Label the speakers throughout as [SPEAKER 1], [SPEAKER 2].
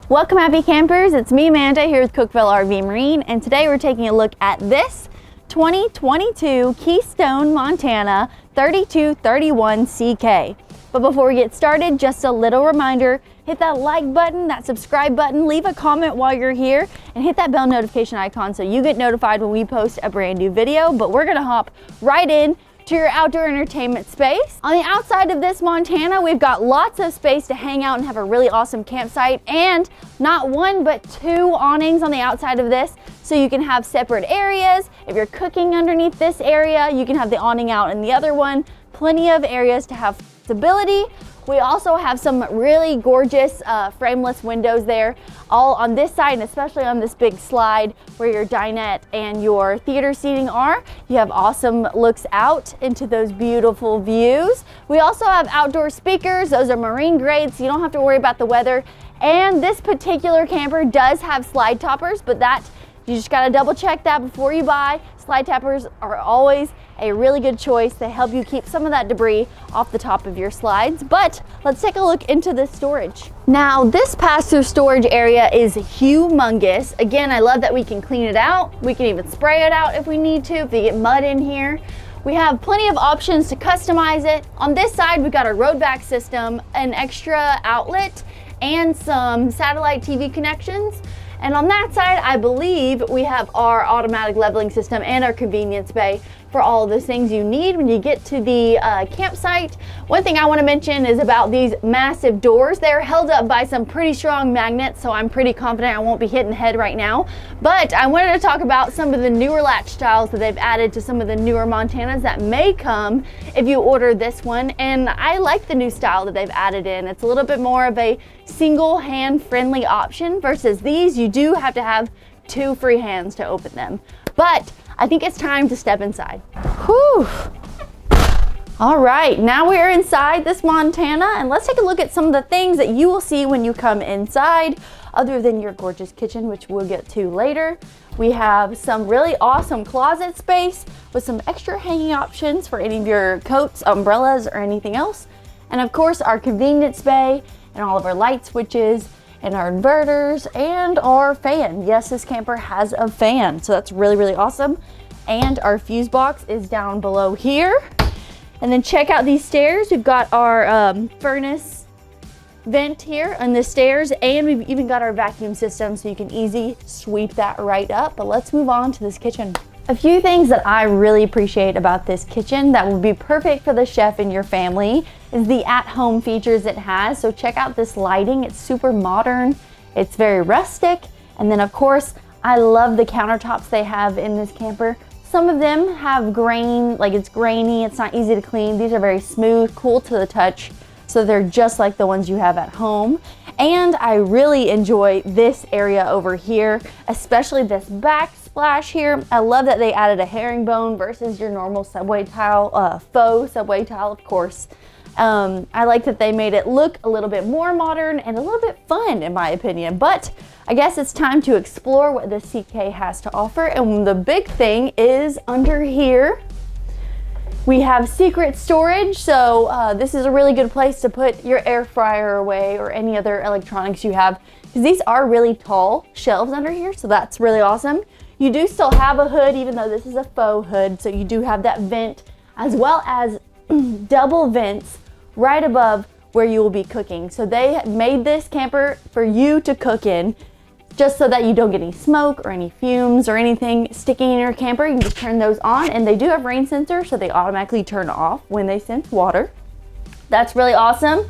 [SPEAKER 1] Welcome happy campers, it's me Amanda here with Cookeville RV Marine, and today we're taking a look at this 2022 Keystone Montana 3231 CK. But before we get started, just a little reminder, hit that like button, that subscribe button, leave a comment while you're here, and hit that bell notification icon so you get notified when we post a brand new video. But we're gonna hop right in to your outdoor entertainment space. On the outside of this Montana, we've got lots of space to hang out and have a really awesome campsite, and not one but two awnings on the outside of this, so you can have separate areas. If you're cooking underneath this area, you can have the awning out in the other one. Plenty of areas to have flexibility. We also have some really gorgeous frameless windows there, all on this side, and especially on this big slide where your dinette and your theater seating are. You have awesome looks out into those beautiful views. We also have outdoor speakers. Those are marine grade, so you don't have to worry about the weather. And this particular camper does have slide toppers, but you just gotta double check that before you buy. Slide toppers are always a really good choice. They help you keep some of that debris off the top of your slides. But let's take a look into this storage. Now, this pass-through storage area is humongous. Again, I love that we can clean it out. We can even spray it out if we need to, if we get mud in here. We have plenty of options to customize it. On this side, we've got a road vac system, an extra outlet, and some satellite TV connections. And on that side, I believe we have our automatic leveling system and our convenience bay for all of those things you need when you get to the campsite. One thing I want to mention is about these massive doors. They're held up by some pretty strong magnets, so I'm pretty confident I won't be hitting head right now. But I wanted to talk about some of the newer latch styles that they've added to some of the newer Montanas that may come if you order this one. And I like the new style that they've added in. It's a little bit more of a single hand friendly option versus these. You do have to have two free hands to open them. But I think it's time to step inside. Whew. All right, now we're inside this Montana, and let's take a look at some of the things that you will see when you come inside, other than your gorgeous kitchen, which we'll get to later. We have some really awesome closet space with some extra hanging options for any of your coats, umbrellas, or anything else. And of course, our convenience bay and all of our light switches and our inverters and our fan. Yes, this camper has a fan, so that's really, really awesome. And our fuse box is down below here. And then check out these stairs. We've got our furnace vent here on the stairs, and we've even got our vacuum system, so you can easy sweep that right up. But let's move on to this kitchen. A few things that I really appreciate about this kitchen that would be perfect for the chef and your family is the at-home features it has. So check out this lighting. It's super modern. It's very rustic. And then of course, I love the countertops they have in this camper. Some of them have grain, like it's grainy. It's not easy to clean. These are very smooth, cool to the touch. So they're just like the ones you have at home. And I really enjoy this area over here, especially this backsplash here. I love that they added a herringbone versus your normal subway tile, faux subway tile, of course. I like that they made it look a little bit more modern and a little bit fun, in my opinion. But I guess it's time to explore what the CK has to offer. And the big thing is under here, we have secret storage. So this is a really good place to put your air fryer away or any other electronics you have, because these are really tall shelves under here. So that's really awesome. You do still have a hood, even though this is a faux hood. So you do have that vent, as well as double vents right above where you will be cooking. So they made this camper for you to cook in, just so that you don't get any smoke or any fumes or anything sticking in your camper. You can just turn those on, and they do have rain sensors, so they automatically turn off when they sense water. That's really awesome.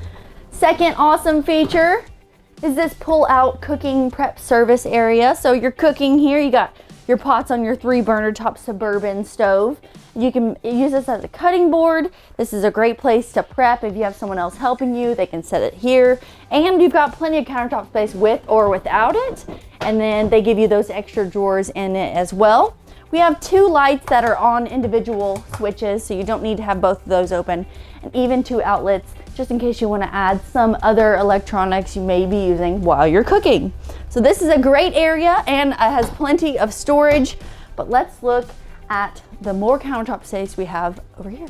[SPEAKER 1] Second awesome feature is this pull-out cooking prep service area. So you're cooking here, you got your pots on your 3-burner top Suburban stove. You can use this as a cutting board. This is a great place to prep. If you have someone else helping you, they can set it here. And you've got plenty of countertop space with or without it. And then they give you those extra drawers in it as well. We have 2 lights that are on individual switches, so you don't need to have both of those open. And even 2 outlets, just in case you want to add some other electronics you may be using while you're cooking. So this is a great area, and it has plenty of storage. But let's look at the more countertop space we have over here.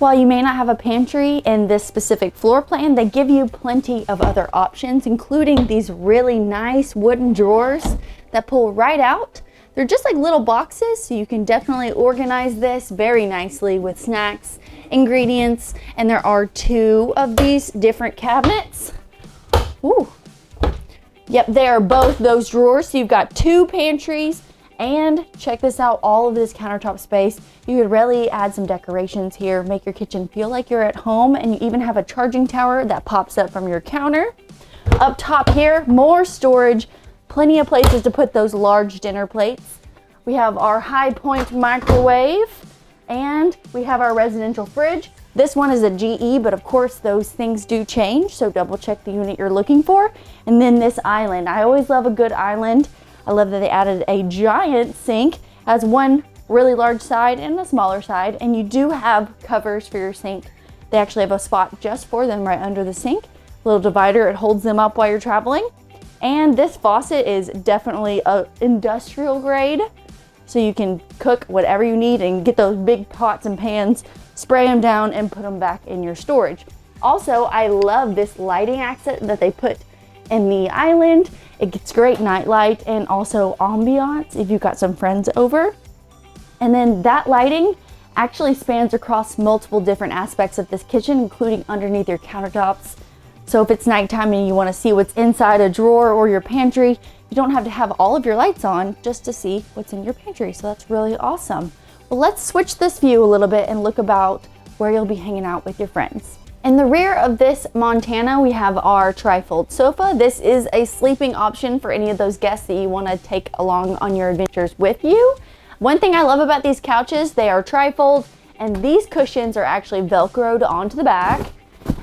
[SPEAKER 1] While you may not have a pantry in this specific floor plan, they give you plenty of other options, including these really nice wooden drawers that pull right out. They're just like little boxes, so you can definitely organize this very nicely with snacks, ingredients, and there are 2 of these different cabinets. Ooh. Yep, they are both those drawers, so you've got 2 pantries. And check this out, all of this countertop space. You could really add some decorations here, make your kitchen feel like you're at home, and you even have a charging tower that pops up from your counter. Up top here, more storage, plenty of places to put those large dinner plates. We have our High Point microwave, and we have our residential fridge. This one is a GE, but of course those things do change, so double check the unit you're looking for. And then this island, I always love a good island. I love that they added a giant sink, has one really large side and a smaller side, and you do have covers for your sink. They actually have a spot just for them right under the sink. Little divider, it holds them up while you're traveling. And this faucet is definitely a industrial grade, so you can cook whatever you need and get those big pots and pans, spray them down and put them back in your storage. Also, I love this lighting accent that they put in the island. It gets great night light and also ambiance if you've got some friends over. And then that lighting actually spans across multiple different aspects of this kitchen, including underneath your countertops. So if it's nighttime and you want to see what's inside a drawer or your pantry, you don't have to have all of your lights on just to see what's in your pantry. So that's really awesome. Well, let's switch this view a little bit and look about where you'll be hanging out with your friends. In the rear of this Montana, we have our tri-fold sofa. This is a sleeping option for any of those guests that you want to take along on your adventures with you. One thing I love about these couches, they are tri-fold, and these cushions are actually Velcroed onto the back.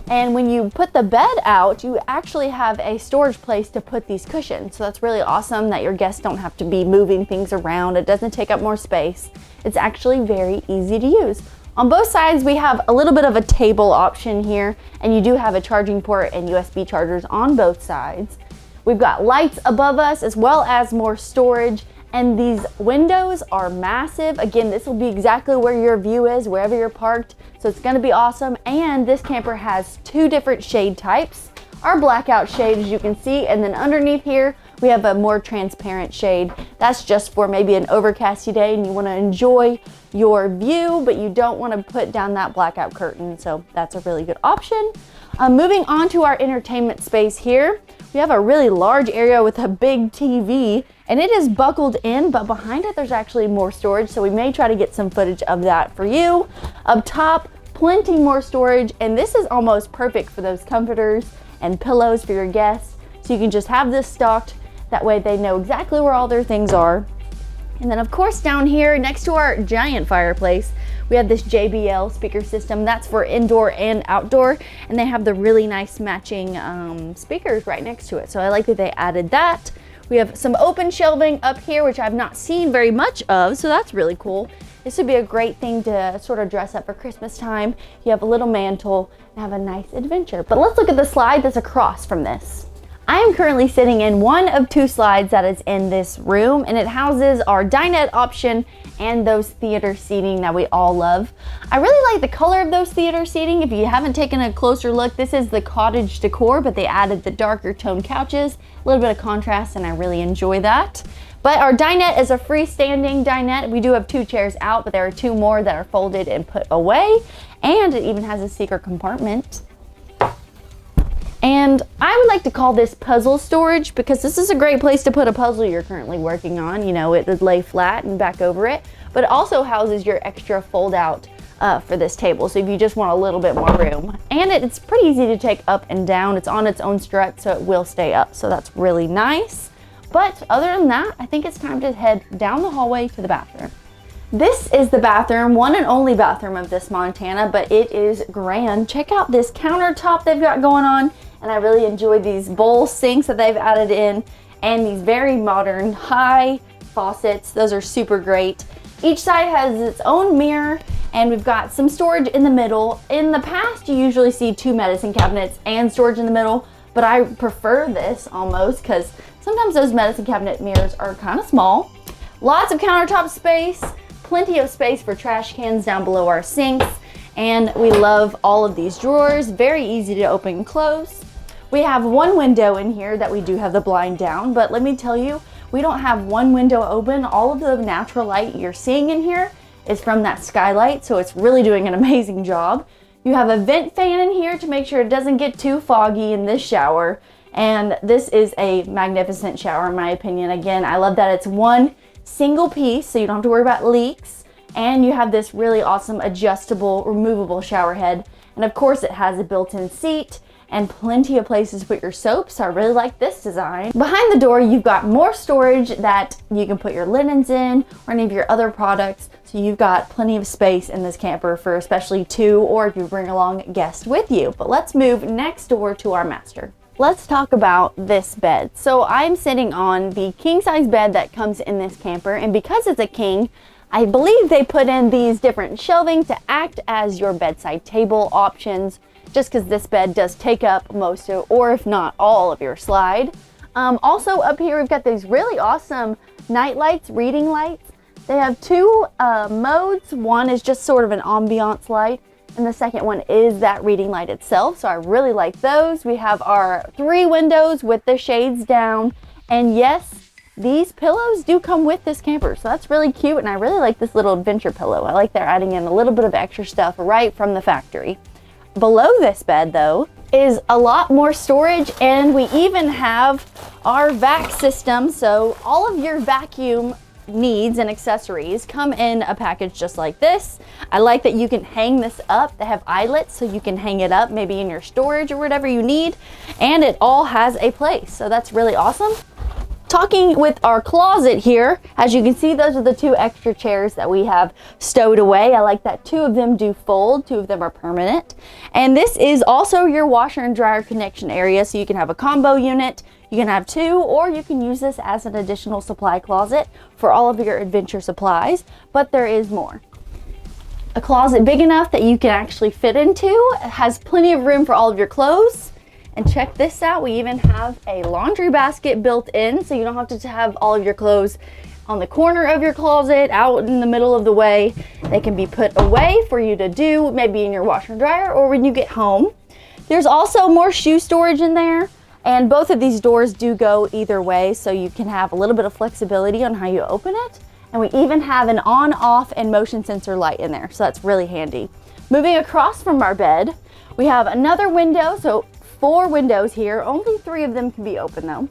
[SPEAKER 1] And when you put the bed out, you actually have a storage place to put these cushions. So that's really awesome that your guests don't have to be moving things around. It doesn't take up more space. It's actually very easy to use. On both sides, we have a little bit of a table option here, and you do have a charging port and USB chargers on both sides. We've got lights above us as well as more storage, and these windows are massive. Again, this will be exactly where your view is, wherever you're parked, so it's gonna be awesome. And this camper has 2 different shade types. Our blackout shade, as you can see, and then underneath here, we have a more transparent shade. That's just for maybe an overcasty day and you wanna enjoy your view, but you don't wanna put down that blackout curtain, so that's a really good option. Moving on to our entertainment space here, we have a really large area with a big TV, and it is buckled in, but behind it there's actually more storage, so we may try to get some footage of that for you. Up top, plenty more storage, and this is almost perfect for those comforters and pillows for your guests, so you can just have this stocked. That way they know exactly where all their things are. And then of course down here next to our giant fireplace, we have this JBL speaker system. That's for indoor and outdoor, and they have the really nice matching speakers right next to it. So I like that they added that. We have some open shelving up here, which I've not seen very much of, so that's really cool. This would be a great thing to sort of dress up for Christmas time. You have a little mantle and have a nice adventure. But let's look at the slide that's across from this. I am currently sitting in one of 2 slides that is in this room, and it houses our dinette option and those theater seating that we all love. I really like the color of those theater seating. If you haven't taken a closer look, this is the cottage decor, but they added the darker tone couches, a little bit of contrast, and I really enjoy that. But our dinette is a freestanding dinette. We do have 2 chairs out, but there are 2 more that are folded and put away, and it even has a secret compartment. And I would like to call this puzzle storage because this is a great place to put a puzzle you're currently working on. You know, it would lay flat and back over it, but it also houses your extra fold out for this table. So if you just want a little bit more room, and it's pretty easy to take up and down. It's on its own strut, so it will stay up. So that's really nice. But other than that, I think it's time to head down the hallway to the bathroom. This is the bathroom, one and only bathroom of this Montana, but it is grand. Check out this countertop they've got going on. And I really enjoy these bowl sinks that they've added in and these very modern high faucets. Those are super great. Each side has its own mirror, and we've got some storage in the middle. In the past, you usually see 2 medicine cabinets and storage in the middle, but I prefer this almost because sometimes those medicine cabinet mirrors are kind of small. Lots of countertop space, plenty of space for trash cans down below our sinks. And we love all of these drawers, very easy to open and close. We have one window in here that we do have the blind down, but let me tell you, we don't have one window open. All of the natural light you're seeing in here is from that skylight, so it's really doing an amazing job. You have a vent fan in here to make sure it doesn't get too foggy in this shower. And this is a magnificent shower in my opinion. Again, I love that it's one single piece, so you don't have to worry about leaks. And you have this really awesome adjustable, removable shower head. And of course it has a built-in seat and plenty of places to put your soap, so I really like this design. Behind the door, you've got more storage that you can put your linens in or any of your other products. So you've got plenty of space in this camper for especially two, or if you bring along guests with you. But let's move next door to our master. Let's talk about this bed. So I'm sitting on the king size bed that comes in this camper, and because it's a king, I believe they put in these different shelving to act as your bedside table options, just because this bed does take up most of, or if not all of your slide. Also up here, we've got these really awesome night lights, reading lights. They have two modes. One is just sort of an ambiance light, and the second one is that reading light itself. So I really like those. We have our 3 windows with the shades down, and yes, these pillows do come with this camper, so that's really cute, and I really like this little adventure pillow. I like they're adding in a little bit of extra stuff right from the factory. Below this bed, though, is a lot more storage, and we even have our vac system, so all of your vacuum needs and accessories come in a package just like this. I like that you can hang this up. They have eyelets, so you can hang it up maybe in your storage or whatever you need, and it all has a place, so that's really awesome. Talking with our closet here, as you can see, those are the 2 extra chairs that we have stowed away. I like that 2 of them do fold, 2 of them are permanent. And this is also your washer and dryer connection area, so you can have a combo unit, you can have 2, or you can use this as an additional supply closet for all of your adventure supplies, but there is more. A closet big enough that you can actually fit into. It has plenty of room for all of your clothes. And check this out, we even have a laundry basket built in, so you don't have to have all of your clothes on the corner of your closet, out in the middle of the way. They can be put away for you to do, maybe in your washer and dryer or when you get home. There's also more shoe storage in there, and both of these doors do go either way, so you can have a little bit of flexibility on how you open it. And we even have an on, off, and motion sensor light in there, so that's really handy. Moving across from our bed, we have another window, so 4 windows here. Only 3 of them can be open though.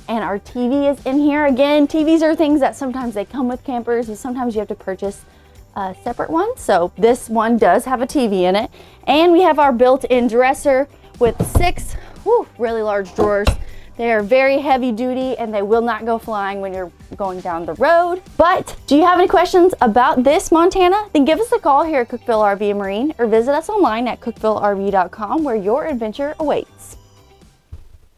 [SPEAKER 1] And our TV is in here. Again, TVs are things that sometimes they come with campers, and sometimes you have to purchase a separate one. So this one does have a TV in it. And we have our built-in dresser with 6 really large drawers. They are very heavy duty, and they will not go flying when you're going down the road. But do you have any questions about this Montana? Then give us a call here at Cookeville RV and Marine, or visit us online at cookevilleRV.com, where your adventure awaits.